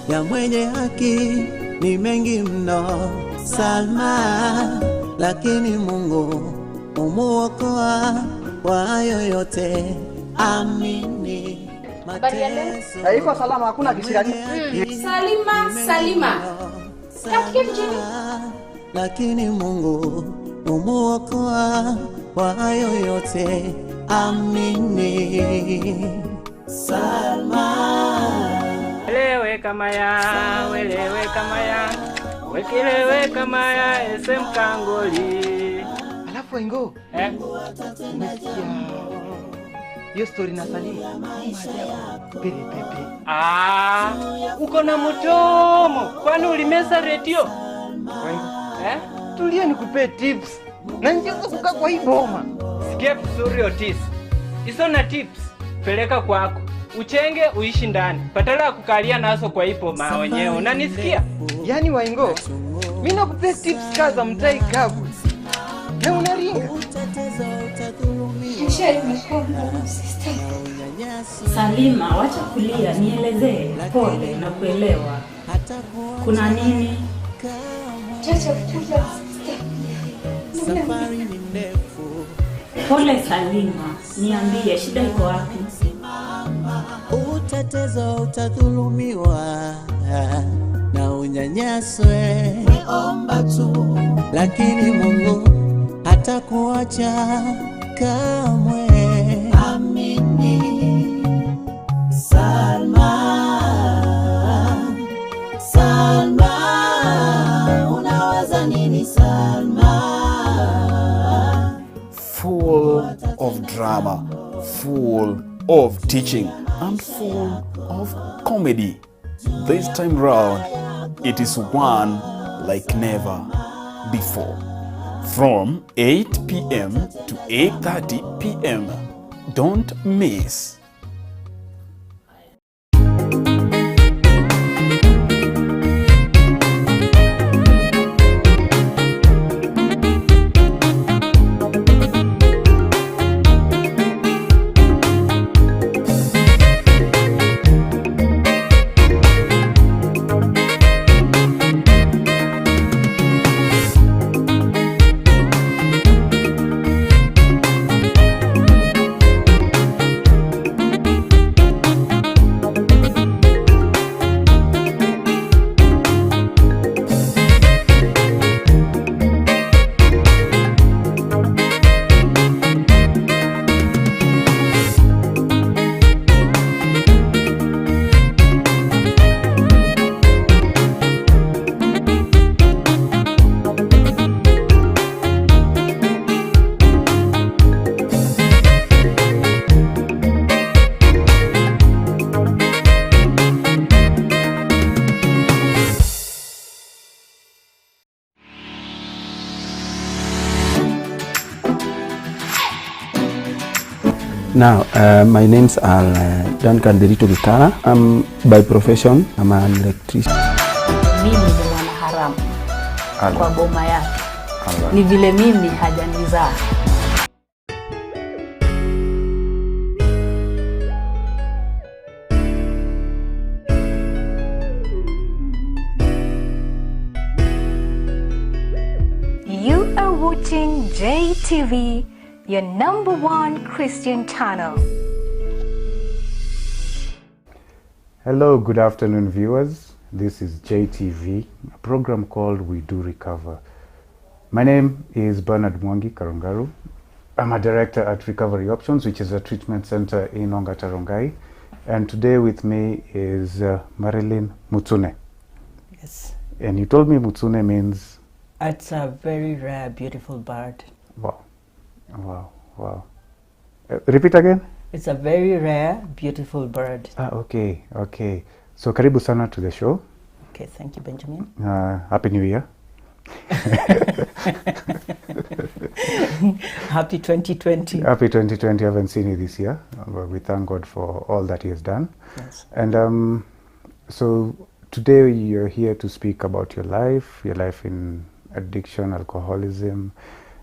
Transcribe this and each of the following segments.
ya mwenye haki ni mengi mno, Salma, lakini Mungu umuokoa kwa hayo yote. Amini. Haiko salama, hakuna kisirani. Salima. Lakini Mungu umuokoa kwa hayo yote. Amini. Salma. Welewe kama ya, wekilewe kama ya ese mkangoli. Alafu Waingo, umesikia hiyo story na Salima? Pepe. Uko na mdomo, kwani ulimeza redio? Waingo, tulia nikupe tips. Na njiko kukaa kwa hii boma. Sikia vizuri Otis. Hizo na tips peleka kwako. Uchenge uishi ndani. Badala ya kukalia nazo kwa hii boma wenyewe. Unanisikia? Yaani Waingo, mimi nakupe tips kaza mtai kabu. Na unaringa. Salima, wacha kulia, nielezee pole na kuelewa. Kuna nini? Pole Salima, niambie shida iko wapi? Utetezo utadhulumiwa na unyanyaswe, omba tu, lakini Mungu hatakuacha kamwe. Amini. Salma, unaweza nini Salma? Full of drama, full of teaching, and full of comedy. This time round, it is one like never before. From 8 p.m. to 8:30 p.m. Don't miss. Now, my name's Duncan Derito Gitara. I'm by profession, I'm an electrician. Mimi ni mwanaharamu kwa boma yake. Ni vile mimi hajanizaa. You are watching JTV, your #1 Christian channel. Hello, good afternoon viewers. This is JTV, a program called We Do Recover. My name is Bernard Mwangi Karongaru. I'm a director at Recovery Options, which is a treatment center in Ongata Rongai. And today with me is Marilyn Mutsune. Yes. And you told me Mutsune means? It's a very rare, beautiful bird. Wow. Wow. Wow. Repeat again? It's a very rare, beautiful bird. Okay. Okay. So karibu sana to the show. Okay, thank you, Benjamin. Happy New Year. Happy 2020. Happy 2020. I haven't seen you this year, but we thank God for all that He has done. Yes. And so today you're here to speak about your life in addiction, alcoholism,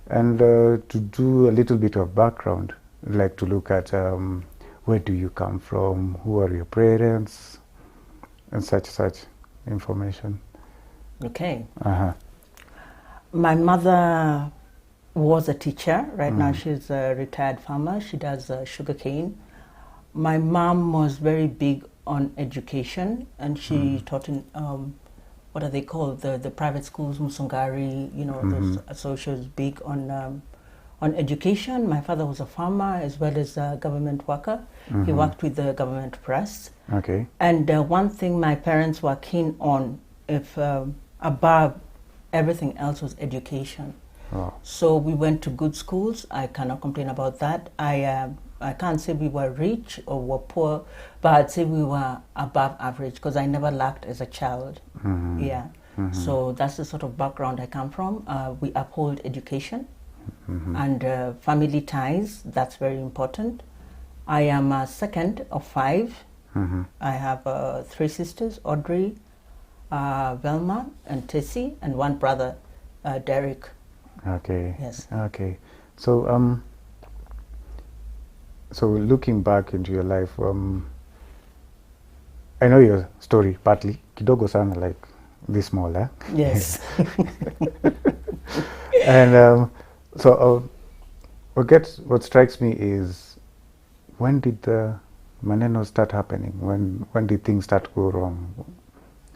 and to do a little bit of background, like to look at where do you come from, who are your parents, and such. information. Okay. Uh-huh. My mother was a teacher. Right now she's a retired farmer. She does sugarcane. My mom was very big on education, and she taught in what are they called, the private schools, Musungari, so she was big on education. My father was a farmer as well as a government worker. He worked with the government press. Okay. And one thing my parents were keen on, if above everything else, was education. Oh. So we went to good schools. I cannot complain about that. I can't say we were rich or were poor, but I'd say we were above average because I never lacked as a child. Yeah. So that's the sort of background I come from. We uphold education and family ties. That's very important. I am a second of 5. I have 3 sisters, Audrey, Velma, and Tessie, and 1 brother, Derek. Okay. Yes. Okay. So so looking back into your life, I know your story partly. Kidogo sana, like this small, eh? Yes. And so what strikes me is, when did the maneno start happening? When did things start to go wrong?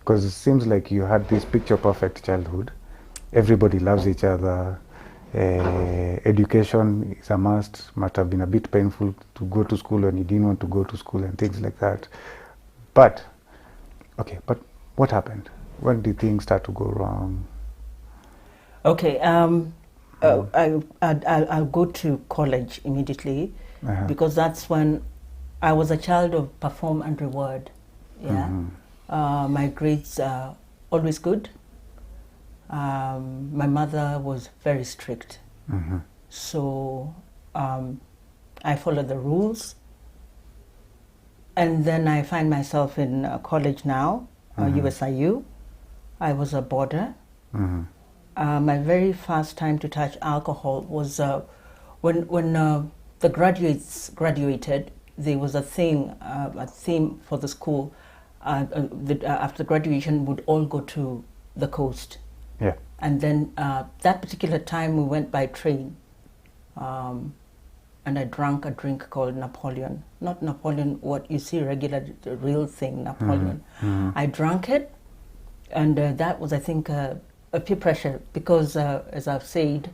Because it seems like you had this picture perfect childhood. Everybody loves each other. Education is a must. Might have been a bit painful to go to school when you didn't want to go to school and things like that. But what happened? When did things start to go wrong? Okay. I'll go to college immediately because that's when I was a child of perform and reward. Yeah. My grades are always good. My mother was very strict. So I followed the rules. And then I find myself in college now, USIU. I was a boarder. My very first time to touch alcohol was when the graduates graduated. There was a theme for the school. After graduation, would all go to the coast. Yeah. And then that particular time we went by train, and I drank a drink called Napoleon. Not Napoleon, what you see regular, the real thing, Napoleon. I drank it, and that was, I think, a peer pressure because, as I've said,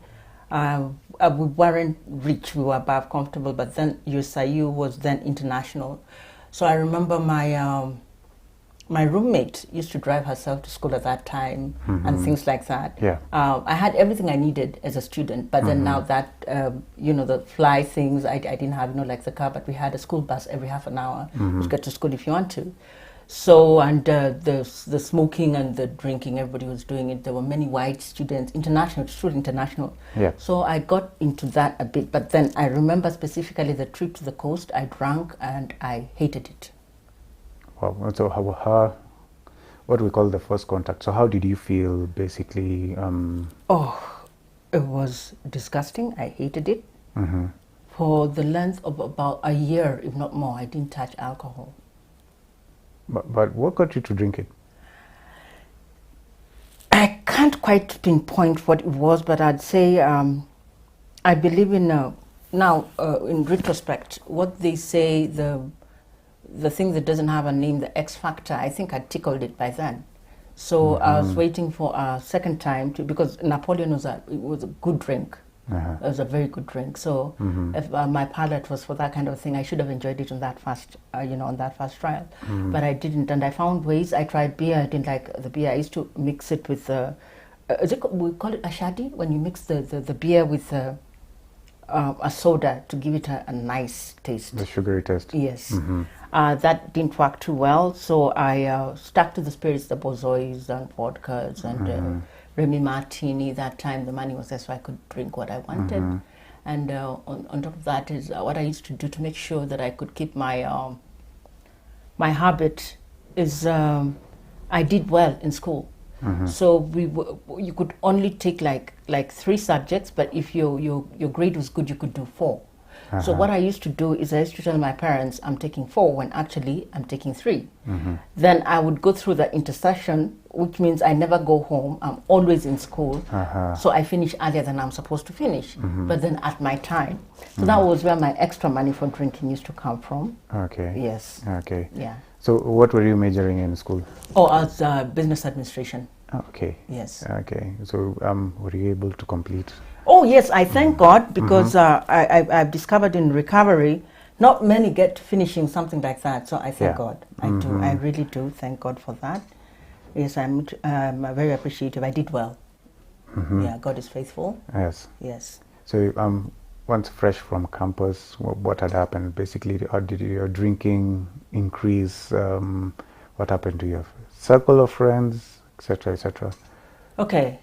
we weren't rich, we were above comfortable, but then USIU was then international. So I remember my roommate used to drive herself to school at that time and things like that. Yeah. I had everything I needed as a student, but then now that, the fly things, I didn't have, like the car, but we had a school bus every half an hour to get to school if you want to. So, and the smoking and the drinking, everybody was doing it. There were many white students, international, truly international. Yeah. So I got into that a bit, but then I remember specifically the trip to the coast. I drank and I hated it. Wow. So how what do we call the first contact? So how did you feel, basically? Oh, it was disgusting. I hated it. For the length of about a year, if not more, I didn't touch alcohol. But what got you to drink it? I can't quite pinpoint what it was, but I'd say I believe in now in retrospect, what they say, the thing that doesn't have a name, the X factor, I think I tickled it by then. So I was waiting for a second time because Napoleon was a good drink. It was a very good drink. So if my palate was for that kind of thing, I should have enjoyed it on that first, on that first trial. But I didn't, and I found ways. I tried beer. I didn't like the beer. I used to mix it with we call it ashadi, when you mix the beer with a soda to give it a nice taste. The sugary taste. Yes. That didn't work too well, so I stuck to the spirits, the bozois and vodkas and Remy Martini. That time the money was there, so I could drink what I wanted. And on top of that is what I used to do to make sure that I could keep my my habit is I did well in school. So you could only take like 3 subjects, but if your grade was good, you could do 4. So what I used to do is I used to tell my parents I'm taking 4 when actually I'm taking 3. Then I would go through the intercession, which means I never go home. I'm always in school. So I finish earlier than I'm supposed to finish, but then at my time. So that was where my extra money for drinking used to come from. Okay. Yes. Okay. Yeah. So what were you majoring in school? Oh, as business administration. Okay. Yes. Okay. So were you able to complete? Oh, yes, I thank God, because I've discovered in recovery, not many get finishing something like that. So I thank God. I do. I really do thank God for that. Yes, I'm very appreciative. I did well. Yeah, God is faithful. Yes. Yes. So once fresh from campus, what had happened? Basically, how did your drinking increase? What happened to your circle of friends, etc., etc.? Okay.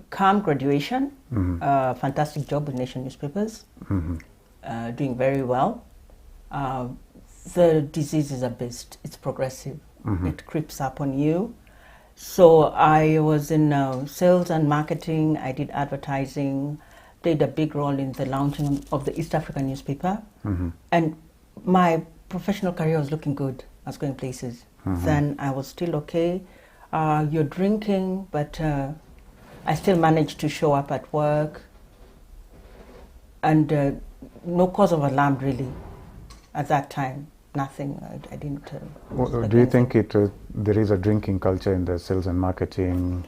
Calm graduation. Fantastic job with Nation newspapers. Doing very well. The disease is a beast. It's progressive. It creeps up on you. So I was in sales and marketing. I did advertising. Played a big role in the launching of the East African newspaper. And my professional career was looking good. I was going places. Then I was still okay. You're drinking, but I still managed to show up at work. And no cause of alarm, really, at that time. Nothing. I didn't. Do you think there is a drinking culture in the sales and marketing?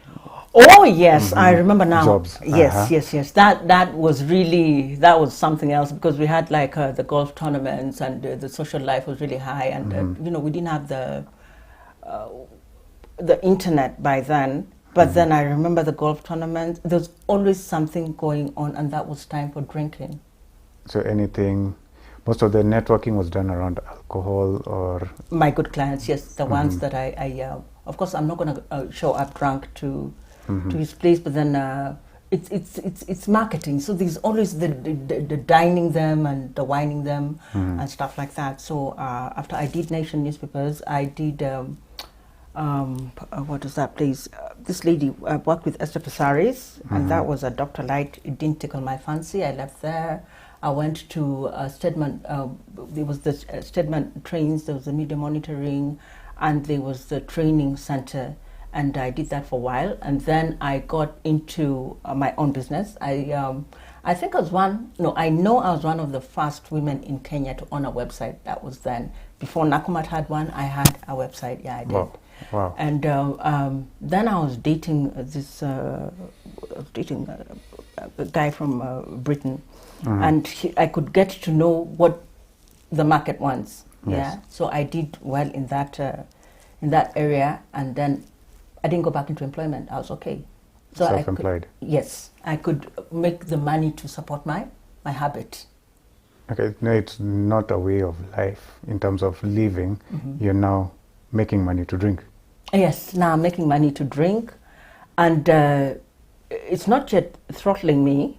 Oh yes, I remember now. Jobs. Yes. That was something else, because we had like the golf tournaments, and the social life was really high, and we didn't have the internet by then. But then I remember the golf tournaments. There's always something going on, and that was time for drinking. So most of the networking was done around alcohol, or my good clients, yes, the ones that I of course I'm not going to show up drunk to his place, but then it's marketing. So there's always the dining them and the wining them and stuff like that. So after I did Nation newspapers, I did what was that place? This lady, I worked with Esther Pesaris, and that was a Dr. Light. It didn't tickle my fancy. I left there. I went to Stedman. There was the Stedman trains. There was the media monitoring, and there was the training center. And I did that for a while, and then I got into my own business. I think I was I know I was one of the first women in Kenya to own a website. That was then. Before Nakumatt had one, I had a website. Yeah, I did. Wow. And then I was dating a guy from Britain, and I could get to know what the market wants. Yes. Yeah, so I did well in that area, and then I didn't go back into employment. I was okay. So self-employed. Yes, I could make the money to support my habit. Okay, no, it's not a way of life in terms of living. You're now making money to drink. Yes, now I'm making money to drink, and it's not yet throttling me.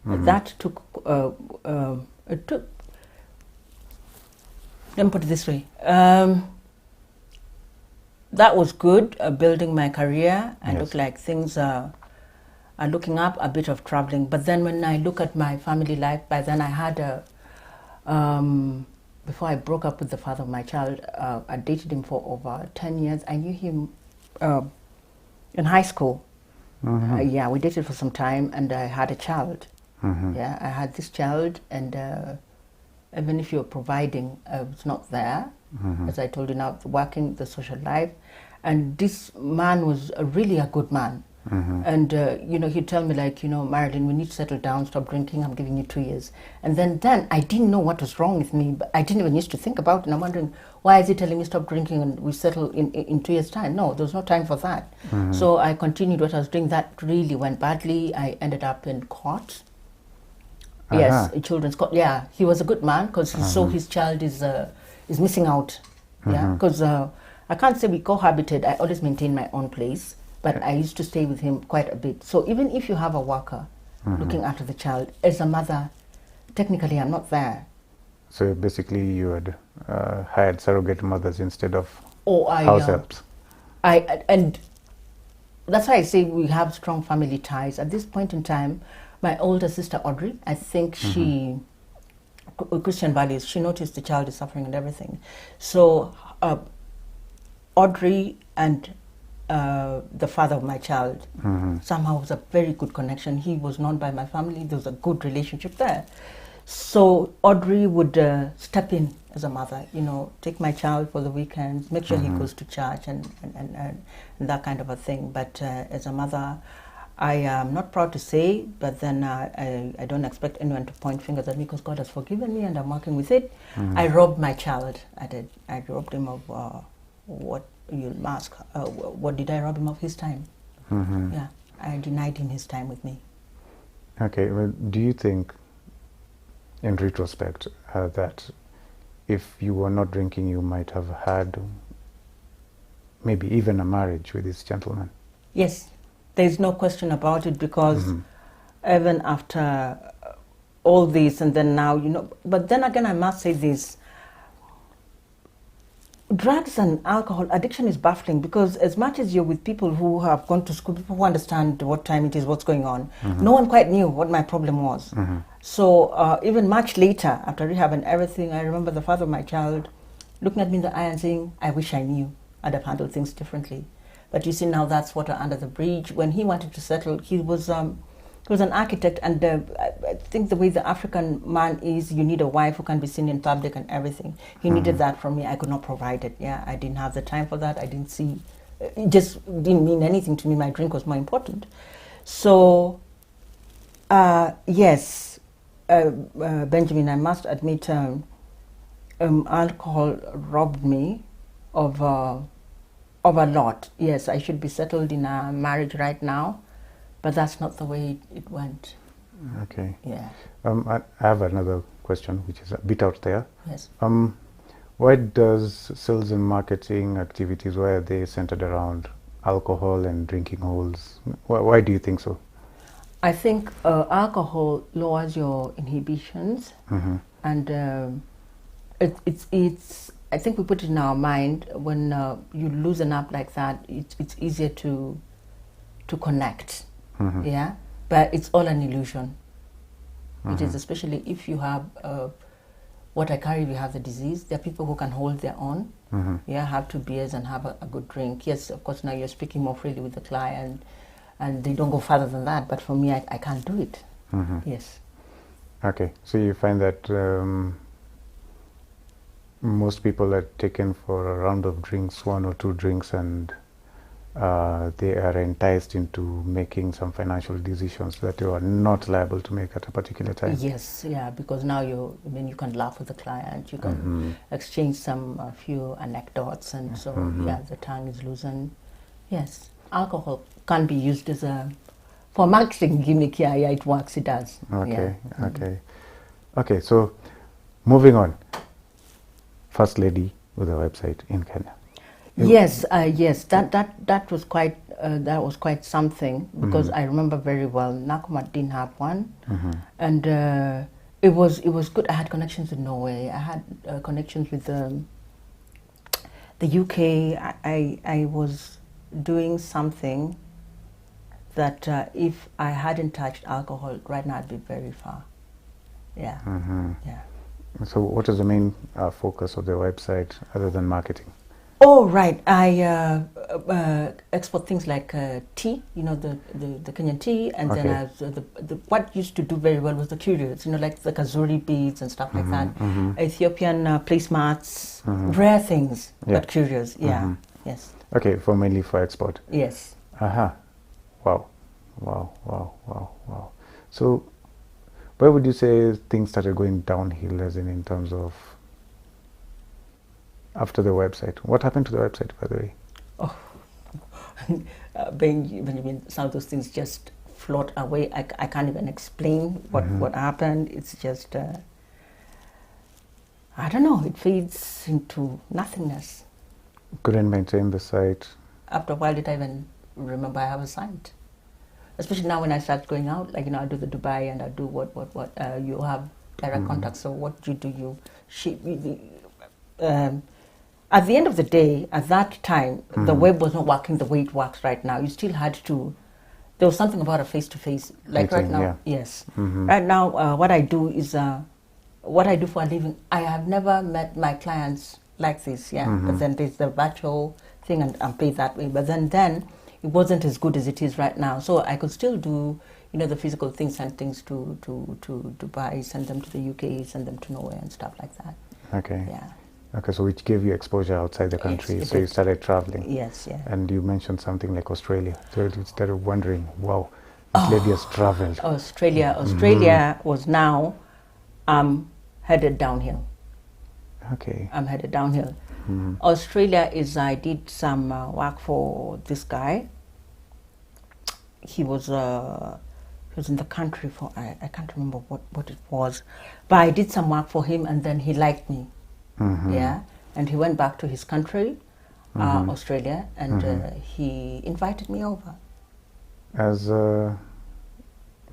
That took. It took. Let me put it this way. That was good, building my career. I look like things are looking up, a bit of traveling. But then when I look at my family life, by then I had before I broke up with the father of my child, I dated him for over 10 years. I knew him in high school. Yeah, we dated for some time, and I had a child. Yeah, I had this child, and even if you're providing, it's not there. As I told you now, working the social life. And this man was really a good man. And, he'd tell me like, Marilyn, we need to settle down, stop drinking, I'm giving you 2 years. And then I didn't know what was wrong with me, but I didn't even used to think about it. And I'm wondering, why is he telling me stop drinking and we settle in 2 years' time? No, there was no time for that. So I continued what I was doing. That really went badly. I ended up in court. Yes, children's court. Yeah, he was a good man, because he saw his child is missing out. Yeah, because I can't say we cohabited. I always maintained my own place, but I used to stay with him quite a bit. So even if you have a worker looking after the child, as a mother, technically I'm not there. So basically you had hired surrogate mothers instead of house helps. And that's why I say we have strong family ties. At this point in time, my older sister Audrey, I think she Christian values. She noticed the child is suffering and everything. So Audrey and the father of my child, somehow was a very good connection. He was known by my family. There was a good relationship there. So Audrey would step in as a mother, take my child for the weekends, make sure he goes to church and that kind of a thing. But as a mother, I am not proud to say, but then I don't expect anyone to point fingers at me because God has forgiven me and I'm working with it. I robbed my child. I robbed him of what you'll ask. What did I rob him of? His time. Yeah, I denied him his time with me. Okay, well, do you think, in retrospect, that if you were not drinking, you might have had maybe even a marriage with this gentleman? Yes, there's no question about it, because even after all this and then now, but then again, I must say this. Drugs and alcohol addiction is baffling, because as much as you're with people who have gone to school, people who understand what time it is, what's going on, no one quite knew what my problem was. So even much later, after rehab and everything, I remember the father of my child looking at me in the eye and saying, I wish I knew, I'd have handled things differently. But you see, now that's water under the bridge. When he wanted to settle, he was an architect, and I think the way the African man is, you need a wife who can be seen in public and everything. He needed that from me. I could not provide it. Yeah, I didn't have the time for that. I didn't see, it just didn't mean anything to me. My drink was more important. So, yes, Benjamin, I must admit, alcohol robbed me of a lot. Yes, I should be settled in a marriage right now, but that's not the way it went. Okay. Yeah. I have another question, which is a bit out there. Yes. Why does sales and marketing activities, why are they centered around alcohol and drinking holes? Why do you think so? I think alcohol lowers your inhibitions, and it's. I think we put it in our mind, when you loosen up like that, it's easier to connect. Yeah, but it's all an illusion. It is, especially if you have what I carry. You have the disease. There are people who can hold their own. Yeah, have 2 beers and have a good drink. Yes, of course, now you're speaking more freely with the client, and they don't go further than that. But for me, I can't do it. Yes. Okay, so you find that most people are taken for a round of drinks, 1 or 2 drinks, and they are enticed into making some financial decisions that you are not liable to make at a particular time. Yes, yeah, because now you can laugh with the client, you can exchange a few anecdotes, and so yeah, the tongue is loosened. Yes, alcohol can be used as for marketing gimmick. Yeah, it works. It does. Okay, yeah. Okay. So, moving on. First lady with a website in Kenya. Yes, that was quite something, because I remember very well. Nakumatt didn't have one, and it was good. I had connections with Norway. I had connections with the UK. I was doing something that if I hadn't touched alcohol, right now I'd be very far. Yeah, yeah. So what is the main focus of the website other than marketing? Oh, right. I export things like tea, the Kenyan tea, and then what used to do very well was the curios, like the kazuri beads and stuff like that. Ethiopian placemats, rare things, but curios. Yeah, yes. Okay, mainly for export. Yes. Wow. So, where would you say things started going downhill, as in terms of after the website? What happened to the website, by the way? Oh, Benjamin, some of those things just float away. I can't even explain what happened. It's just, I don't know, it fades into nothingness. Couldn't maintain the site? After a while, did I even remember I have a site? Especially now when I start going out, like, I do the Dubai and I do what you have direct contact. So what you at the end of the day, at that time, the web was not working the way it works right now. You still had to, there was something about a face-to-face, like right now, yes. Right now, what I do is what I do for a living, I have never met my clients like this, yeah. But then there's the virtual thing, and I'm paid that way. But then it wasn't as good as it is right now. So I could still do, the physical things, send things to Dubai, send them to the UK, send them to Norway and stuff like that. Okay. Yeah. Okay, so which gave you exposure outside the country, Yes, so you started traveling. Yes, yeah. And you mentioned something like Australia. So you started wondering, wow, this lady has traveled. Australia was now headed downhill. Okay. I'm headed downhill. Australia is, I did some work for this guy. He was in the country for, I can't remember what it was, but I did some work for him, and then he liked me. Yeah, and he went back to his country, Australia, and he invited me over.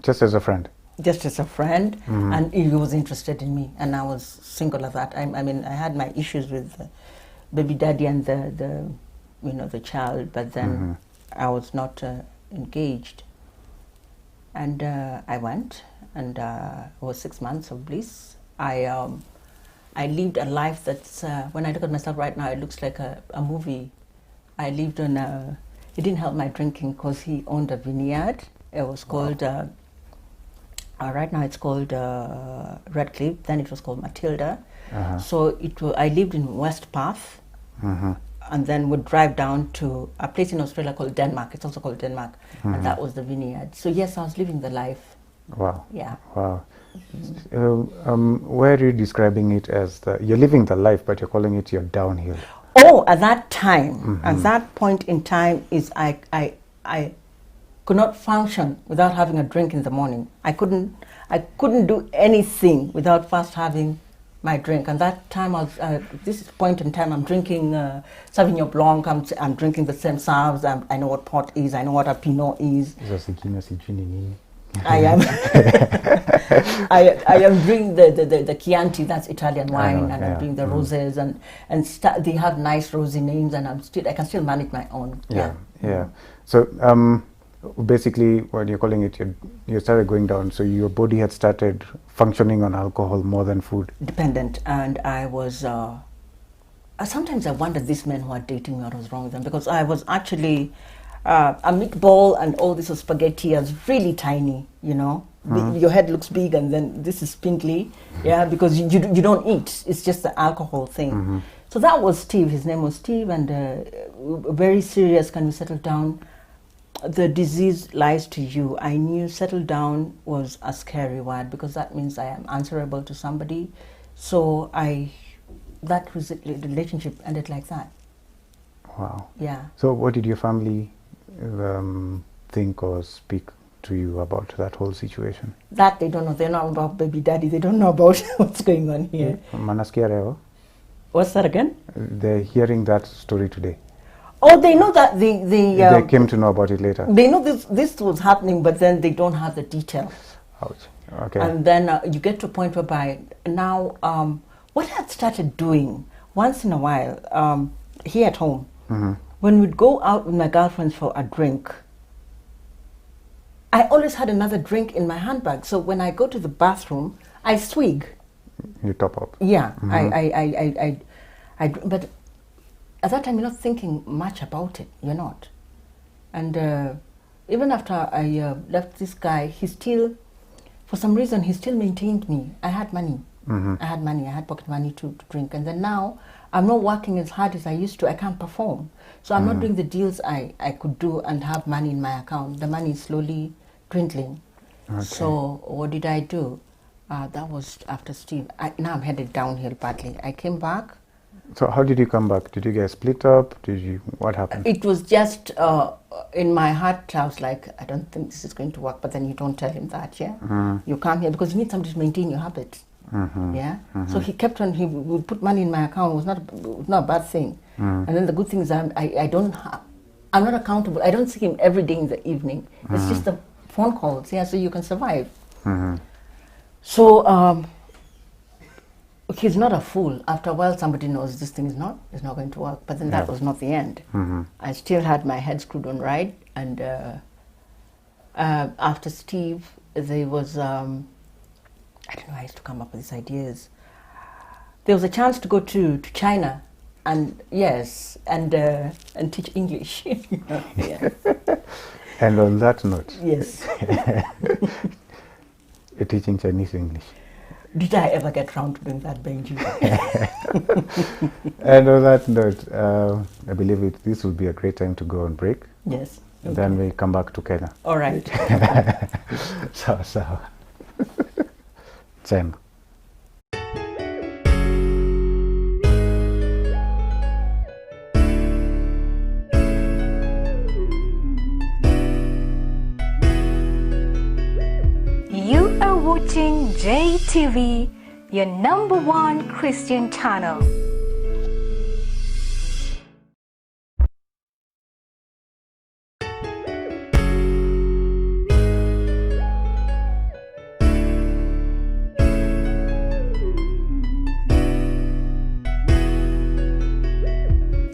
Just as a friend? Just as a friend, and he was interested in me, and I was single at that. I mean, I had my issues with baby daddy and the child, but then I was not engaged. And I went, and it was 6 months of bliss. I lived a life that's, when I look at myself right now, it looks like a movie. I lived on it didn't help my drinking because he owned a vineyard. It was called, right now it's called Redcliffe, then it was called Matilda. So I lived in West Perth, and then would drive down to a place in Australia called Denmark. It's also called Denmark, and that was the vineyard. So yes, I was living the life. Wow. Yeah. Wow. Where are you describing it as you're living the life, but you're calling it your downhill? Oh, at that time, at that point in time, is I could not function without having a drink in the morning. I couldn't do anything without first having my drink. And that time, this point in time, I'm drinking Sauvignon Blanc. I'm drinking the same Sauves. I know what port is. I know what a Pinot is. I am. I am drinking the Chianti, that's Italian wine, and I'm doing the roses, and they have nice rosy names, and I can still manage my own. Yeah. So basically, what you're calling it, you started going down. So your body had started functioning on alcohol more than food. Dependent, and I was. Sometimes I wonder these men who are dating me, what was wrong with them, because I was actually. A meatball and all this spaghetti is really tiny, Your head looks big, and then this is spindly, because you don't eat. It's just the alcohol thing. So that was Steve. His name was Steve, and very serious. Can we settle down? The disease lies to you. I knew settle down was a scary word, because that means I am answerable to somebody. So that was it. The relationship ended like that. Wow. Yeah. So what did your family think or speak to you about that whole situation? That they don't know. They know about baby daddy. They don't know about what's going on here. What's that again? They're hearing that story today. Oh, they know that they came to know about it later. They know this was happening, but then they don't have the details. Ouch. Okay. And then you get to a point whereby now, what I had started doing once in a while here at home. When we'd go out with my girlfriends for a drink, I always had another drink in my handbag. So when I go to the bathroom, I swig. You top up. Yeah, but at that time you're not thinking much about it. You're not. And even after I left this guy, he still, for some reason, he still maintained me. I had money. I had pocket money to drink. And then now, I'm not working as hard as I used to. I can't perform. So I'm not doing the deals I could do and have money in my account. The money is slowly dwindling. Okay. So what did I do? That was after Steve. Now I'm headed downhill badly. I came back. So how did you come back? Did you get split up? What happened? It was just, in my heart, I was like, I don't think this is going to work. But then you don't tell him that, yeah? You come here because you need somebody to maintain your habits. Yeah. So he kept on. He would put money in my account. It was not a bad thing. And then the good thing is I'm not accountable. I don't see him every day in the evening. It's just the phone calls. Yeah. So you can survive. So he's not a fool. After a while, somebody knows this thing is not going to work. But then that was not the end. I still had my head screwed on right. And after Steve, there was. I don't know, I used to come up with these ideas. There was a chance to go to China, and yes, and teach English. Yeah. And on that note, Yes. you're teaching Chinese English. Did I ever get round to doing that, Benji? And on that note, I believe this will be a great time to go on break. Yes. And then we come back to Kenya. All right. So. Chen. You are watching JTV, your #1 Christian channel.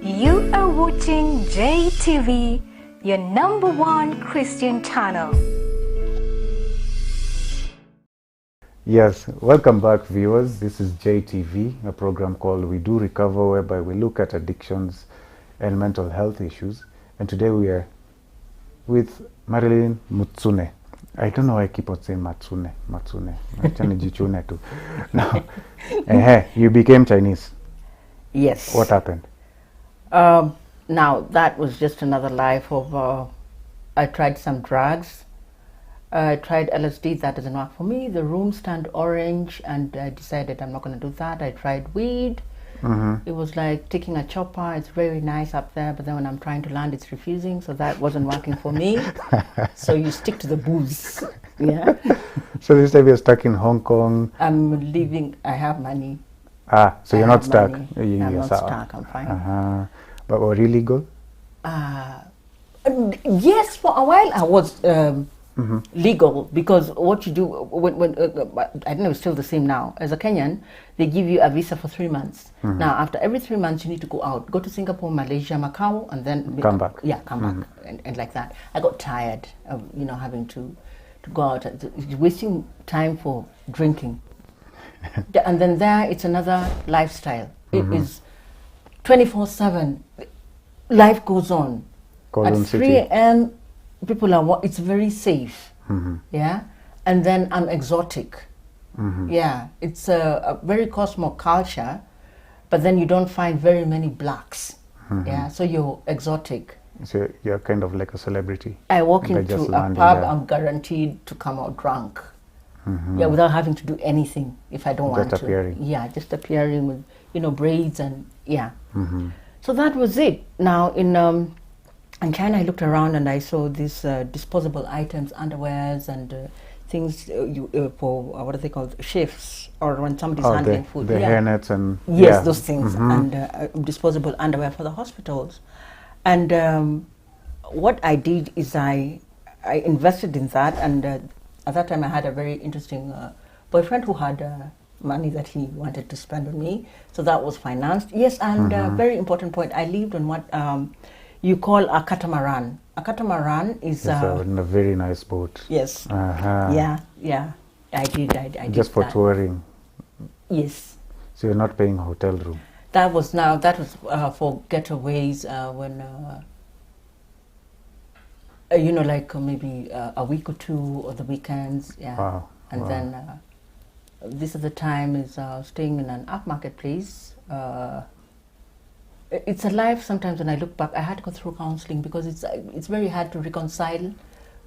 You are watching JTV, your #1 Christian channel. Yes, welcome back, viewers. This is JTV, a program called We Do Recover, whereby we look at addictions and mental health issues. And today we are with Marilyn Mutsune. I don't know why I keep on saying Matsune. Now, you became Chinese. Yes. What happened? Now, that was just another life of, I tried some drugs. I tried LSD, that doesn't work for me. The rooms turned orange and I decided I'm not going to do that. I tried weed. It was like taking a chopper. It's very nice up there, but then when I'm trying to land, it's refusing. So that wasn't working for me. So you stick to the booze. Yeah. So this time you're stuck in Hong Kong. I'm leaving. I have money. So you're not stuck. I'm not stuck. I'm fine. But were you legal? Yes, for a while I was legal, because what you do when I don't know, it's still the same now. As a Kenyan, they give you a visa for 3 months. Now, after every 3 months, you need to go out, go to Singapore, Malaysia, Macau, and then come back. Yeah, come back, and like that. I got tired of having to go out, wasting time for drinking. And then there, it's another lifestyle. It is 24/7. Life goes on. At 3 a.m., people are. It's very safe. Yeah, and then I'm exotic. Yeah, it's a very cosmo culture, but then you don't find very many blacks. Yeah, so you're exotic. So you're kind of like a celebrity. I walk into a pub, I'm guaranteed to come out drunk. Yeah, without having to do anything if I don't want to. Just appearing. Yeah, just appearing with braids and yeah. So that was it. Now in China, I looked around and I saw these disposable items, underwears and things for what are they called, shifts, or when somebody's handling food. The hairnets and yes, those things, and disposable underwear for the hospitals. And what I did is I invested in that, and at that time I had a very interesting boyfriend who had money that he wanted to spend on me, so that was financed. Yes, and very important point, I lived on what you call a catamaran. A catamaran is a very nice boat. Yes. Yeah. I did. I just did for that. touring. Yes. So you're not paying a hotel room. That was for getaways when like maybe a week or two, or the weekends. Yeah. Wow. And then this other time is staying in an upmarket place. It's a life. Sometimes when I look back, I had to go through counseling because it's very hard to reconcile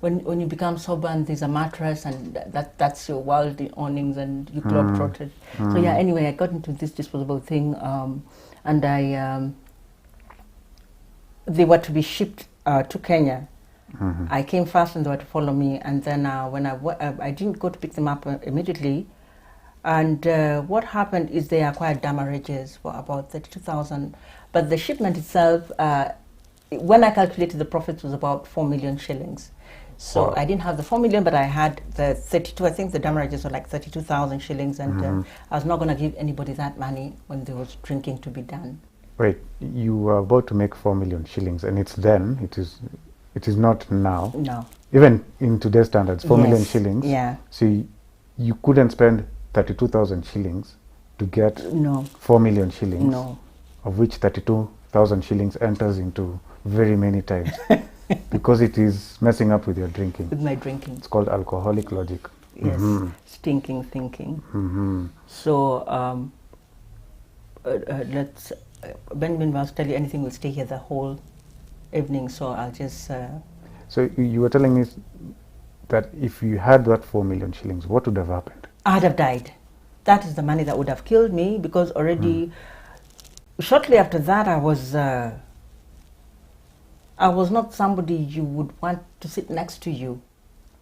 when you become sober and there's a mattress and that's your world, the awnings, and you globe-trotted. So yeah, anyway, I got into this disposable thing, and they were to be shipped to Kenya. I came first and they were to follow me, and then when I didn't go to pick them up immediately, and what happened is they acquired damages for about 32,000, but the shipment itself, when I calculated, the profit was about 4 million shillings. So I didn't have the 4 million, but I had the 32. I think the damages were like 32,000 shillings, and I was not going to give anybody that money when there was drinking to be done. Wait, you were about to make 4 million shillings, and it's then. It is not now. No. Even in today's standards, 4 million shillings. Yeah. So you couldn't spend 32,000 shillings to get No. 4 million shillings, No. of which 32,000 shillings enters into very many times because it is messing up with your drinking. With my drinking. It's called alcoholic logic. Yes. Stinking thinking. So let's. Benjamin was telling you anything will stay here the whole evening, so I'll just. So you were telling me that if you had that 4 million shillings, what would have happened? I'd have died. That is the money that would have killed me, because already shortly after that I was not somebody you would want to sit next to you.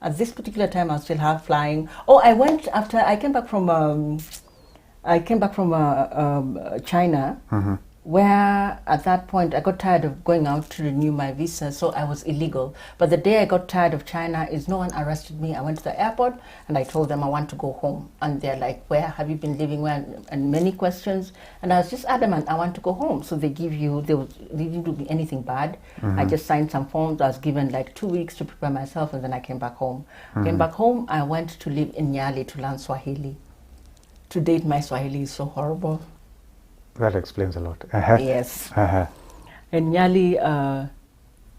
At this particular time I was still half flying. Oh, I came back from China, where at that point I got tired of going out to renew my visa, so I was illegal. But the day I got tired of China is no one arrested me. I went to the airport and I told them I want to go home. And they're like, where have you been living? Where? And many questions. And I was just adamant, I want to go home. So they didn't do me anything bad. I just signed some forms. I was given like 2 weeks to prepare myself, and then I came back home. Came back home, I went to live in Nyali to learn Swahili. To date, my Swahili is so horrible. That explains a lot. Yes. And Nyali,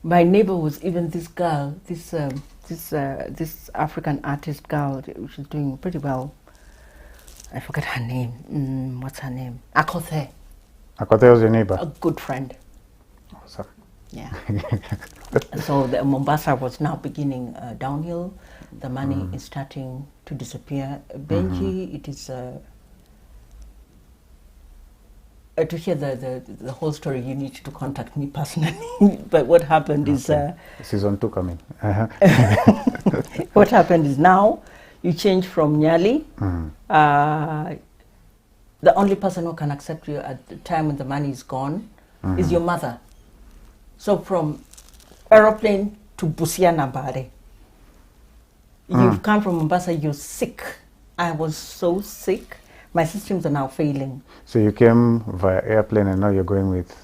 my neighbor was even this girl, this African artist girl. She's doing pretty well. I forget her name. What's her name? Akothe. Akothe was your neighbor? A good friend. Awesome. Yeah. So the Mombasa was now beginning downhill. The money is starting to disappear. Benji, it is to hear the whole story, you need to contact me personally. But what happened is season 2 coming. What happened is now you change from Nyali. The only person who can accept you at the time when the money is gone is your mother. So from aeroplane to Busia Nambare. You've come from Mombasa, you're sick. I was so sick. My systems are now failing. So you came via airplane and now you're going with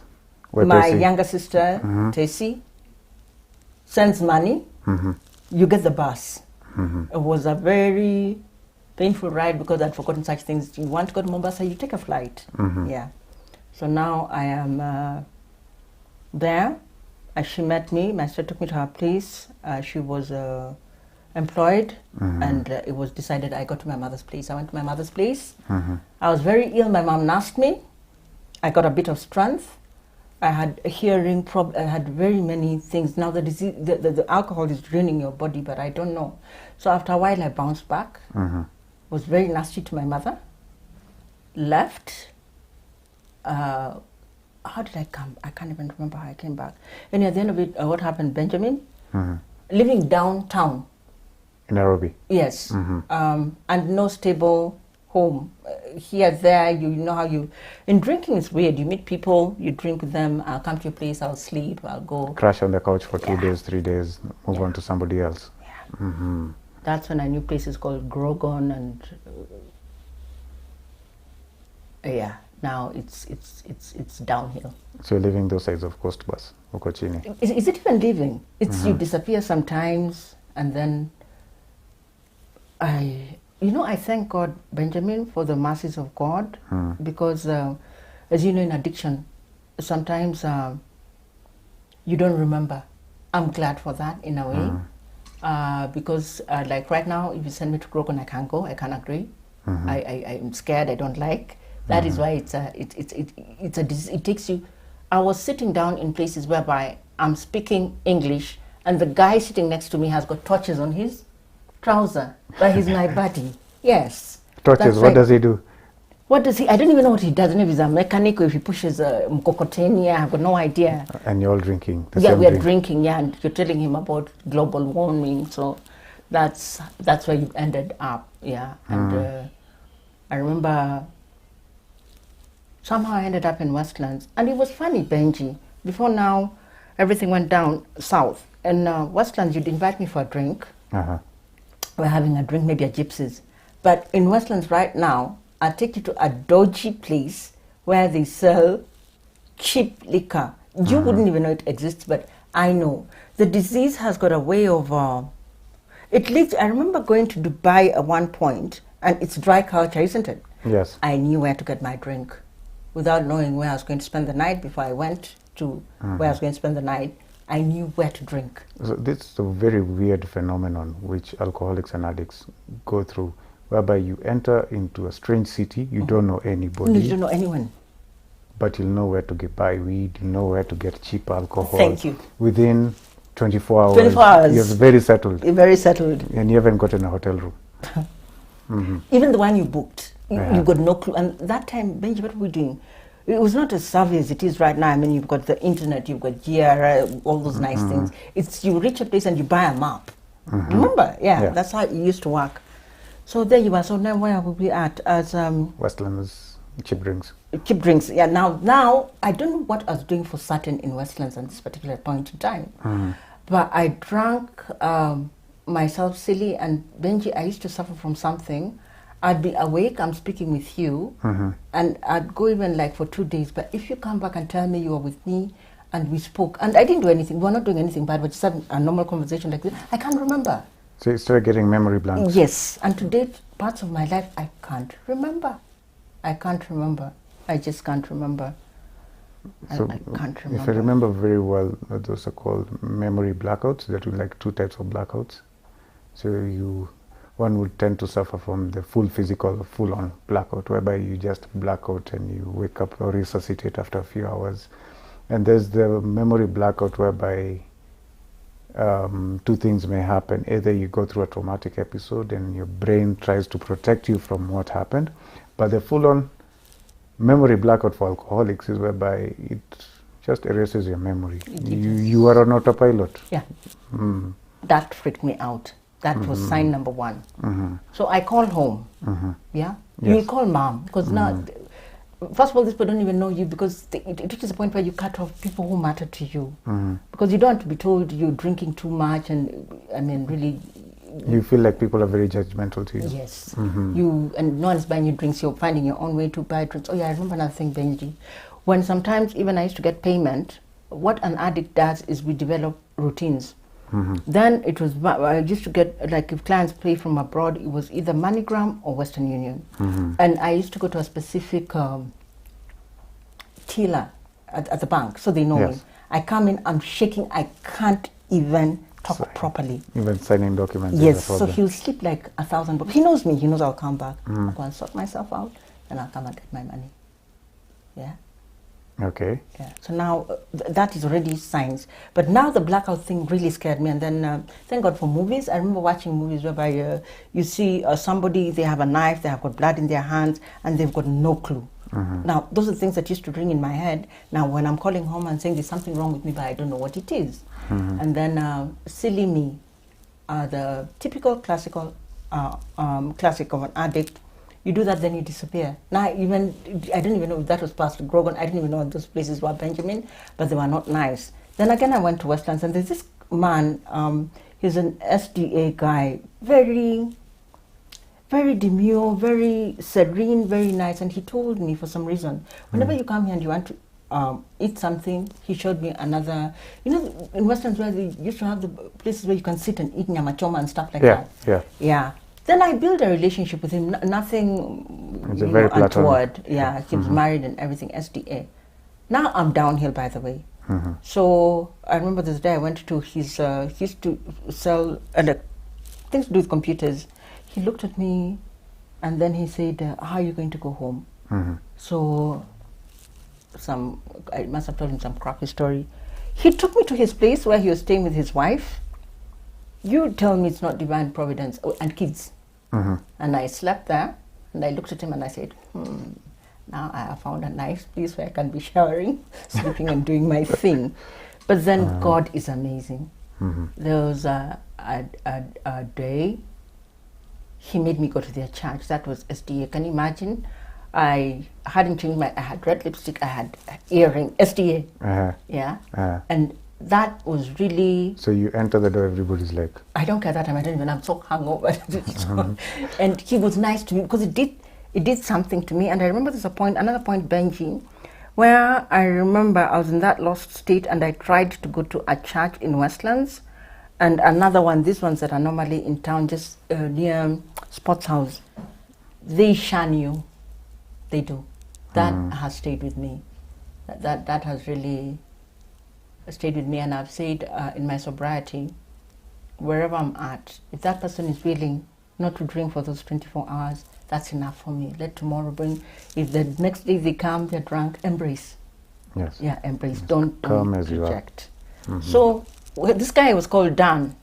my younger sister, Tessie, sends money. You get the bus. It was a very painful ride because I'd forgotten such things. You want to go to Mombasa, you take a flight. Yeah. So now I am there. She met me. My sister took me to her place. She was employed, and it was decided I got to my mother's place. I went to my mother's place. I was very ill. My mom nursed me. I got a bit of strength. I had a hearing problem. I had very many things. Now the disease, the alcohol is draining your body, but I don't know. So after a while, I bounced back. Was very nasty to my mother. Left. How did I come? I can't even remember how I came back. And at the end of it, what happened, Benjamin? Living downtown. Nairobi. Yes. And no stable home. Here, there, you know how you... In drinking, it's weird. You meet people, you drink with them, I'll come to your place, I'll sleep, I'll go... Crash on the couch for 2 days, 3 days, move on to somebody else. That's when I knew places called Grogon and... now it's downhill. So you're leaving those sides of Coast Bus, Okochini. Is it even leaving? It's you disappear sometimes, and then I thank God, Benjamin, for the mercies of God, because as you know, in addiction, sometimes you don't remember. I'm glad for that in a way, because like right now, if you send me to Grogon, I can't go. I can't agree. I'm scared. I don't like. That is why it takes you. I was sitting down in places whereby I'm speaking English, and the guy sitting next to me has got torches on his trouser, but he's my buddy. Yes. Torches. What does he do? What does he? I don't even know what he does. I don't know if he's a mechanic or if he pushes a mkokoteni. I've got no idea. And you're all drinking. Yeah, we are drinking. Yeah, and you're telling him about global warming. So that's where you ended up. Yeah, and I remember. Somehow I ended up in Westlands. And it was funny, Benji. Before now, everything went down south. In Westlands, you'd invite me for a drink. We're having a drink, maybe a gypsies. But in Westlands right now, I'll take you to a dodgy place where they sell cheap liquor. You wouldn't even know it exists, but I know. The disease has got a way of... it leads. I remember going to Dubai at one point, and it's dry culture, isn't it? Yes. I knew where to get my drink without knowing where I was going to spend the night. Before I went to where I was going to spend the night, I knew where to drink. So this is a very weird phenomenon which alcoholics and addicts go through, whereby you enter into a strange city, you don't know anybody. No, you don't know anyone. But you'll know where to buy weed, you'll know where to get cheap alcohol. Thank you. Within 24 hours. 24 hours. You're very settled. You're very settled. And you haven't gotten a hotel room. Even the one you booked, Yeah. you got no clue. And that time, Benji, what were we doing? It was not as savvy as it is right now. I mean, you've got the internet, you've got GRA, all those nice things. It's you reach a place and you buy a map. Remember? Yeah, that's how it used to work. So there you are. So now where are we at? As Westlands, cheap drinks. cheap drinks. Yeah. Now I don't know what I was doing for certain in Westlands at this particular point in time, but I drank myself silly. And Benji, I used to suffer from something. I'd be awake, I'm speaking with you, and I'd go even like for 2 days. But if you come back and tell me you were with me and we spoke, and I didn't do anything, we were not doing anything bad, but just had a normal conversation like this, I can't remember. So you started getting memory blanks. Yes, and to date, parts of my life, I can't remember. I can't remember. I just can't remember. So I can't remember. if I remember very well, those are called memory blackouts. There are like 2 types of blackouts. So one would tend to suffer from the full physical, full-on blackout, whereby you just black out and you wake up or resuscitate after a few hours. And there's the memory blackout, whereby 2 things may happen. Either you go through a traumatic episode and your brain tries to protect you from what happened, but the full-on memory blackout for alcoholics is whereby it just erases your memory. You are on autopilot. Yeah. That freaked me out. That was sign number 1. So I call home. Yeah. Yes. You call mom, because now, first of all, these people don't even know you, because it reaches a point where you cut off people who matter to you, because you don't want to be told you're drinking too much, and I mean, really. You feel like people are very judgmental to you. Yes. And no one's buying you drinks. You're finding your own way to buy drinks. Oh yeah, I remember another thing, Benji. When sometimes even I used to get payment, what an addict does is we develop routines. Then it was, I used to get, like if clients pay from abroad, it was either MoneyGram or Western Union. And I used to go to a specific teller at the bank, so they know me. I come in, I'm shaking, I can't even talk properly. Even signing documents. Yes, so he'll sleep like 1,000 bucks. He knows me, he knows I'll come back. I'll go and sort myself out, and I'll come and get my money. Yeah. Okay. Yeah. So now that is already signs. But now the blackout thing really scared me. And then thank God for movies. I remember watching movies whereby you see somebody, they have a knife, they have got blood in their hands, and they've got no clue. Now, those are the things that used to ring in my head. Now, when I'm calling home and saying there's something wrong with me, but I don't know what it is. And then silly me, the typical classical classic of an addict. You do that, then you disappear. Now, I didn't even know if that was Pastor Grogan. I didn't even know those places were Benjamin, but they were not nice. Then again, I went to Westlands, and there's this man, he's an SDA guy, very, very demure, very serene, very nice. And he told me, for some reason, whenever you come here and you want to eat something, he showed me another, in Westlands where they used to have the places where you can sit and eat nyama choma and stuff like that. Yeah. Then I built a relationship with him, nothing untoward. Yeah, he was married and everything, SDA. Now I'm downhill, by the way. So I remember this day I went to his, he used to sell things to do with computers. He looked at me and then he said, how are you going to go home? So I must have told him some crappy story. He took me to his place where he was staying with his wife. You tell me it's not divine providence, and kids. And I slept there, and I looked at him and I said, now I have found a nice place where I can be showering, sleeping and doing my thing. But then God is amazing. There was a day, he made me go to their church. That was SDA. Can you imagine? I hadn't changed I had red lipstick, I had earring, SDA. And that was really... So you enter the door, everybody's like... I don't care that time, I don't even, I'm so hungover. And he was nice to me because it did something to me. And I remember there's another point, Benji, where I remember I was in that lost state and I tried to go to a church in Westlands, and another one, these ones that are normally in town, just near Sports House. they shun you. They do. That has stayed with me. That has really stayed with me, and I've said in my sobriety, wherever I'm at, if that person is willing not to drink for those 24 hours, that's enough for me. Let tomorrow bring. If the next day they come, they're drunk, embrace. Yes. Yeah, embrace. Yes. Don't Come as you are. reject. So this guy was called Dan.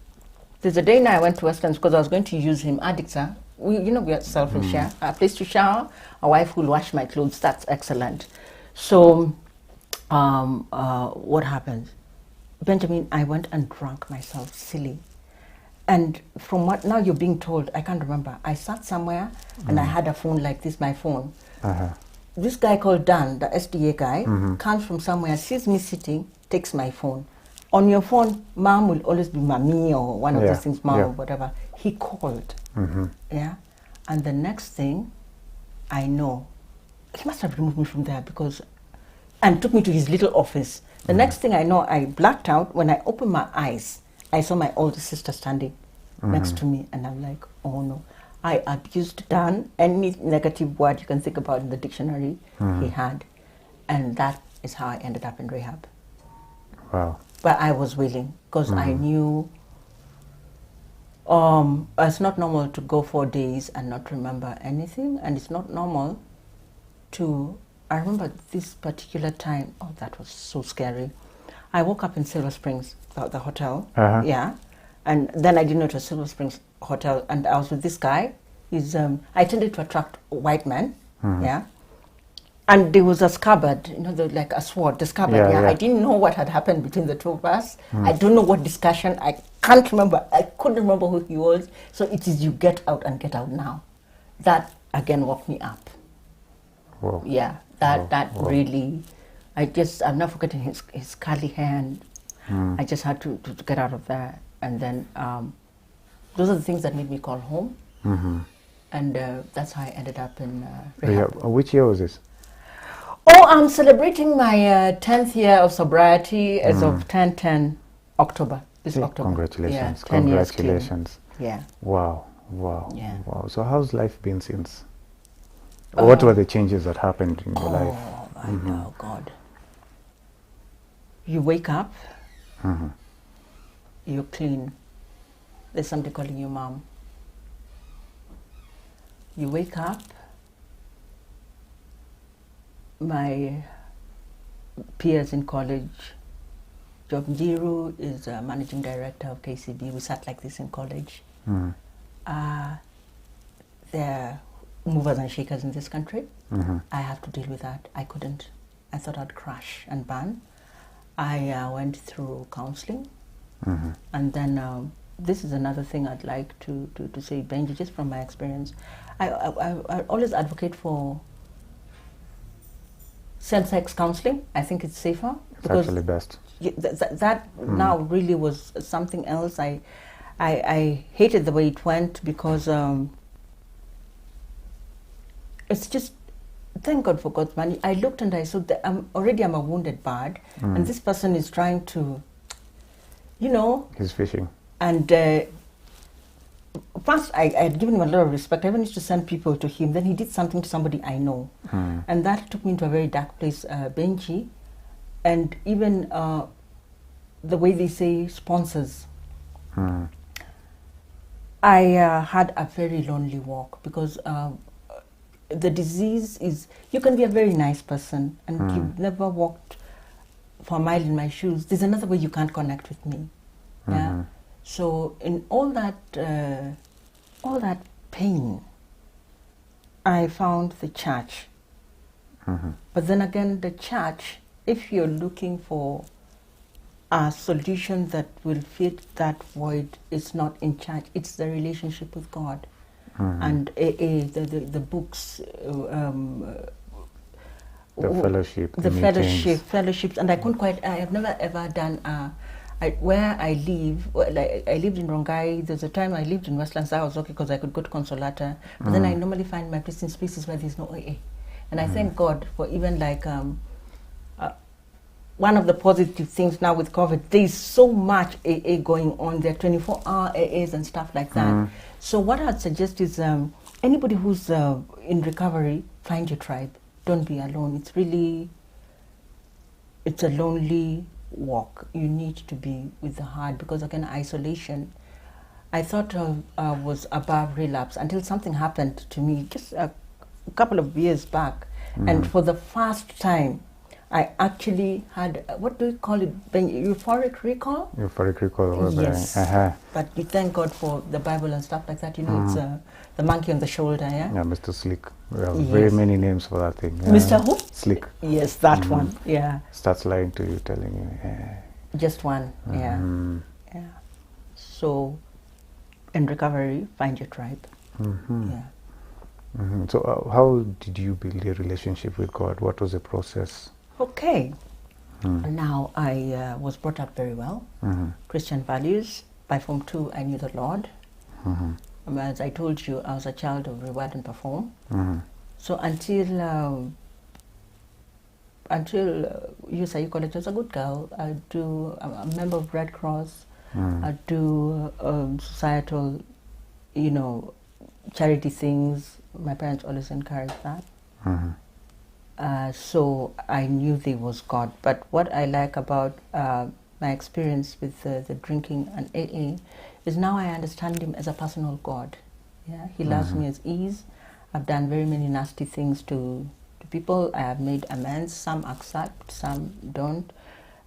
There's a day now I went to Westlands because I was going to use him. Addicts, we are self-insure. A place to shower, a wife who will wash my clothes. That's excellent. So, what happened? Benjamin, I went and drank myself silly. And from what now you're being told, I can't remember. I sat somewhere and I had a phone like this, my phone. This guy called Dan, the SDA guy, comes from somewhere, sees me sitting, takes my phone. On your phone, mom will always be mommy or one of those things, mom or whatever. He called. Yeah. And the next thing I know, he must have removed me from there and took me to his little office. The next thing I know, I blacked out. When I opened my eyes, I saw my older sister standing next to me, and I'm like, oh no. I abused Dan, any negative word you can think about in the dictionary he had. And that is how I ended up in rehab. Wow. But I was willing, because I knew it's not normal to go 4 days and not remember anything, and it's not normal to, I remember this particular time, oh, that was so scary. I woke up in Silver Springs, the hotel, yeah, and then I didn't know it was Silver Springs Hotel, and I was with this guy. I tended to attract white men, yeah, and there was a scabbard, like a sword, the scabbard, I didn't know what had happened between the two of us. I don't know what discussion, I can't remember, I couldn't remember who he was, so it is you get out and get out now. That again woke me up. Whoa. Yeah, that really, I'm not forgetting his curly hair, and I just had to get out of there. And then those are the things that made me call home. And that's how I ended up in rehab. Which year was this? Oh, I'm celebrating my 10th year of sobriety as of 10/10 October. This October. Congratulations. Yeah, 10 Congratulations. Years yeah. Wow. Wow. Yeah. Wow. So how's life been since? What were the changes that happened in your life? Oh, God. You wake up, you're clean. There's somebody calling you mom. You wake up, my peers in college, Job Njiru is a managing director of KCB. We sat like this in college. They're movers and shakers in this country. I have to deal with that. I couldn't. I thought I'd crash and burn. I went through counseling. And then this is another thing I'd like to say, Benji, just from my experience. I always advocate for same-sex counseling. I think it's safer. It's actually best. That now really was something else. I hated the way it went because it's just, thank God for God's money. I looked and I saw that I'm a wounded bird, and this person is trying to, He's fishing. And first, I had given him a lot of respect. I even used to send people to him. Then he did something to somebody I know. And that took me into a very dark place, Benji. And even the way they say sponsors. I had a very lonely walk because the disease is, you can be a very nice person and you've never walked for a mile in my shoes. There's another way you can't connect with me. Yeah. So in all that pain, I found the church. But then again, the church, if you're looking for a solution that will fit that void, it's not in church. It's the relationship with God. And AA, the books, the fellowship, the fellowships, and I have never ever done. Where I live, I lived in Rongai. There's a time I lived in Westlands. I was okay because I could go to Consolata. But then I normally find my place in spaces where there's no AA. And I thank God for even like one of the positive things now with COVID, there's so much AA going on. There are 24-hour AAs and stuff like that. So what I'd suggest is anybody who's in recovery, find your tribe. Don't be alone. It's a lonely walk. You need to be with the heart, because again, isolation. I thought was above relapse until something happened to me just a couple of years back. And for the first time, I actually had, what do you call it, euphoric recall? Euphoric recall. Yes. But we thank God for the Bible and stuff like that. You know, it's the monkey on the shoulder, yeah? Yeah, Mr. Slick. We have very many names for that thing. Yeah. Mr. who? Slick. Yes, that one, yeah. Starts lying to you, telling you. Just one, yeah. So, in recovery, find your tribe. Yeah. So how did you build a relationship with God? What was the process? Okay. Now, I was brought up very well. Christian values. By Form 2, I knew the Lord. As I told you, I was a child of reward and perform. So until you say you call it as a good girl, I'm a member of Red Cross. I do societal, charity things. My parents always encouraged that. So I knew there was God. But what I like about my experience with the drinking and AA is now I understand him as a personal God. Yeah, he loves me as ease. I've done very many nasty things to people. I have made amends. Some accept, some don't.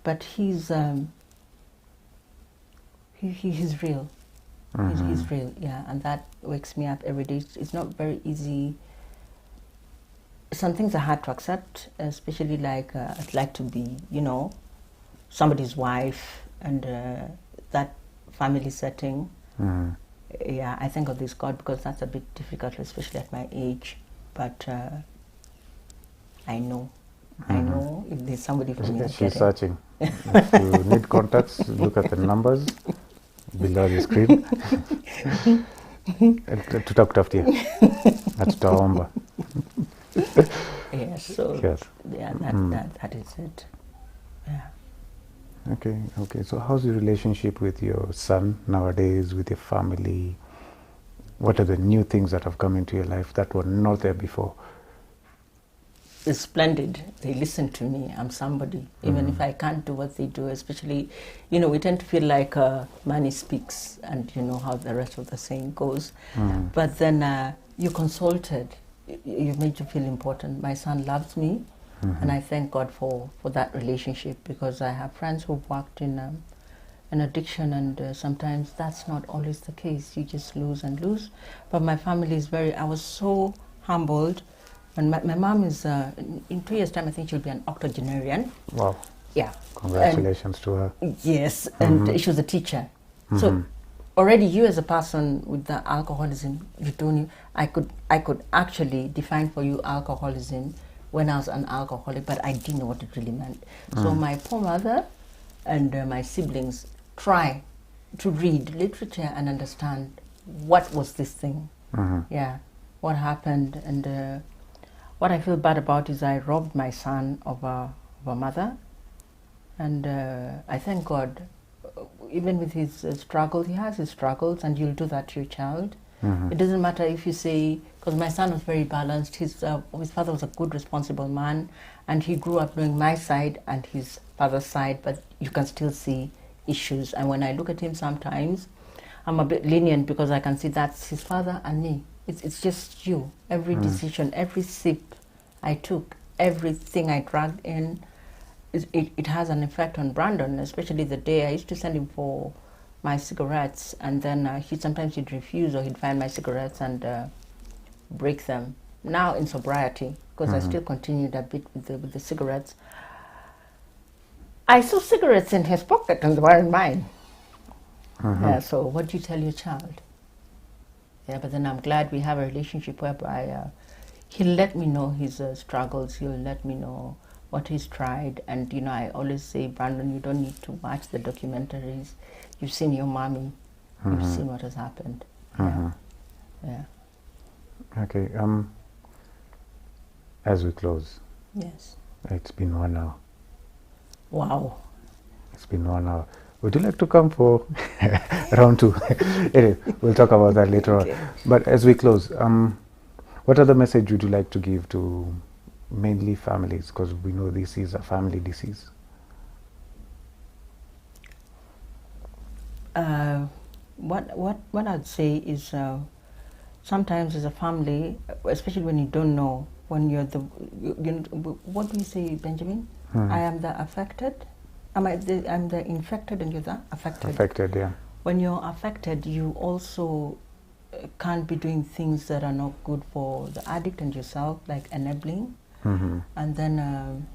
But he's real. He's real, yeah, and that wakes me up every day. It's not very easy. Some things are hard to accept, especially like I'd like to be, somebody's wife and that family setting. Yeah, I thank God there's God, because that's a bit difficult, especially at my age. But I know if there's somebody for me. She's searching. If you need contacts, look at the numbers below the screen. Tutakutafutia na tutaomba. Yes, so yes. Yeah, that is it. Yeah. Okay. So how's your relationship with your son nowadays, with your family? What are the new things that have come into your life that were not there before? It's splendid. They listen to me. I'm somebody. Even if I can't do what they do, especially, we tend to feel like money speaks, and you know how the rest of the saying goes. But then you're consulted. You've made you feel important. My son loves me, and I thank God for that relationship, because I have friends who've worked in addiction, and sometimes that's not always the case. You just lose and lose. But my family is I was so humbled. And my mom is, in 2 years' time, I think she'll be an octogenarian. Wow. Yeah. Congratulations to her. Yes, and she was a teacher. So already you as a person with the alcoholism, I could actually define for you alcoholism when I was an alcoholic, but I didn't know what it really meant. So my poor mother and my siblings try to read literature and understand what was this thing. Yeah, what happened. And what I feel bad about is I robbed my son of a mother, and I thank God. Even with his struggle, he has his struggles, and you'll do that to your child. It doesn't matter if you say, because my son was very balanced. His father was a good, responsible man, and he grew up knowing my side and his father's side, but you can still see issues. And when I look at him sometimes, I'm a bit lenient, because I can see that's his father and me. It's just you. Every decision, every sip I took, everything I dragged in, it has an effect on Brandon, especially the day I used to send him for my cigarettes, and then sometimes he'd refuse, or he'd find my cigarettes and break them. Now in sobriety, because I still continued a bit with the cigarettes, I saw cigarettes in his pocket and they weren't mine. Yeah, so what do you tell your child? Yeah, but then I'm glad we have a relationship whereby he'll let me know his struggles, he'll let me know what he's tried, and I always say, Brandon, you don't need to watch the documentaries. You've seen your mommy, you've seen what has happened. Yeah. Okay, as we close. Yes. It's been 1 hour. Wow. It's been 1 hour. Would you like to come for round 2? Anyway, we'll talk about that later on. But as we close, what other message would you like to give to mainly families? Because we know this is a family disease. What I'd say is sometimes as a family, especially when you don't know, when you're what do you say, Benjamin? I am the affected. I'm the infected and you're the affected. Affected, yeah. When you're affected, you also can't be doing things that are not good for the addict and yourself, like enabling. And then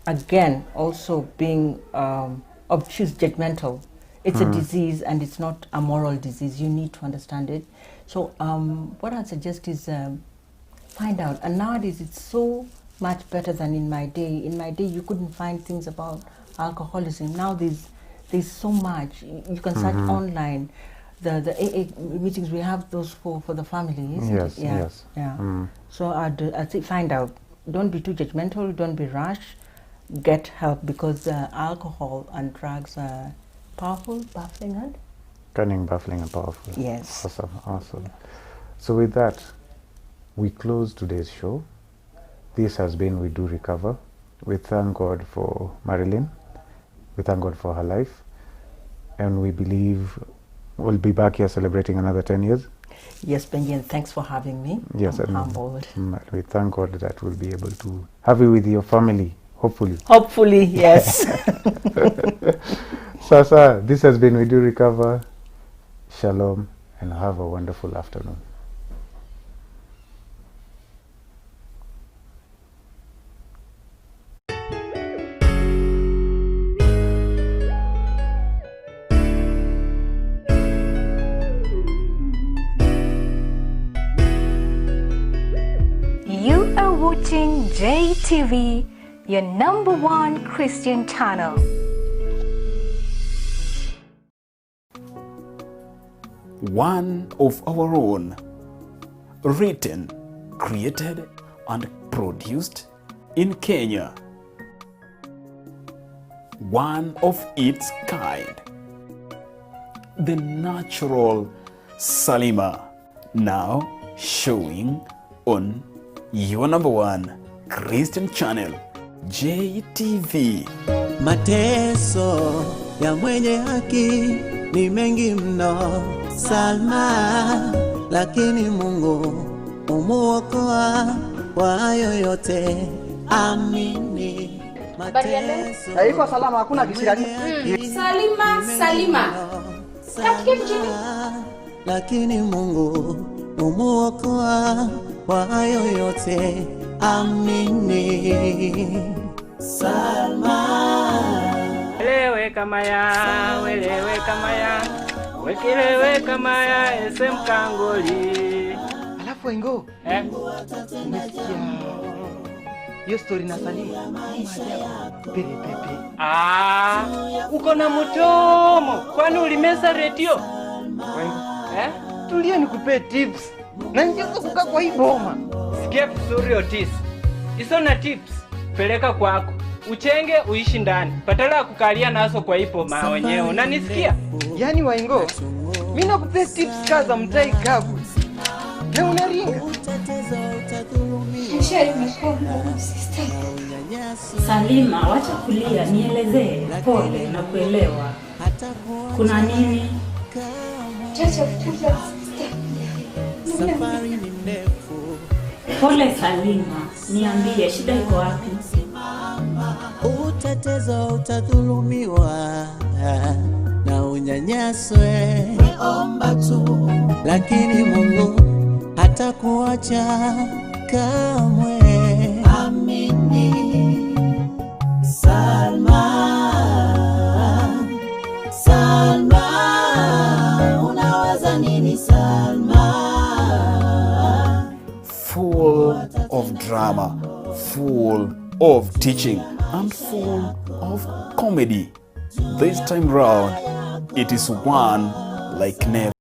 again, also being obtuse, judgmental. It's a disease and it's not a moral disease. You need to understand it. So what I'd suggest is find out. And nowadays it's so much better than in my day. In my day you couldn't find things about alcoholism. Now there's so much. You can search online. The AA meetings, we have those for the family, isn't it? Yes. Yeah. So I'd say find out. Don't be too judgmental, don't be rash. Get help, because alcohol and drugs are powerful, baffling, and Cunning, baffling, and powerful. yes. Awesome. So with that, we close today's show. This has been We Do Recover. We thank God for Marilyn. We thank God for her life. And we believe we'll be back here celebrating another 10 years. Yes, Benji, and thanks for having me. Yes, I'm and humbled. we thank God that we'll be able to have you with your family, hopefully. Hopefully, yes. Sasa, this has been We Do Recover. Shalom, and have a wonderful afternoon. You are watching JTV, your #1 Christian channel. One of our own. Written, created, and produced in Kenya. One of its kind. The natural Salima, now showing on your #1 Christian channel, JTV. Mateso ya mwenye haki ni mengi mno, Salma, lakini Mungu umuokoa kwa hayo yote. Amini. Mateso Haiko salama, hakuna kisirani. Salima. lakini Mungu umuokoa kwa hayo yote. Amini. Salma. Welewe kama ya, welewe kama ya, wekilewe kama ya, ese mkangoli. Alafu Ingo, umesikia hiyo story na Salima? Pepe. Uko na mtomo. Kwani ulimesa redio? Tulia nikupe tips. Na njoo kukaa kwa hii boma. Sikia vizuri Otis. Iso na tips peleka kwako. Uchenge uishi ndani. Patala ya kukalia naso kwa ipo wenyewe. Unanisikia? Yaani Waingo, mimi nakupe tips kaza mtai kabu. Na unaringa. Salima, wacha kulia, nielezee. Pole na kuelewa. Kuna nini? Pole Salima, niambie shida iko wapi? Utetezo utadhulumiwa na unyanyaswe, omba tu, lakini Mungu hatakuacha kamwe. Amini. Salma, unawaza nini Salma? Full of drama, full of teaching, and full of comedy. This time round, it is one like never.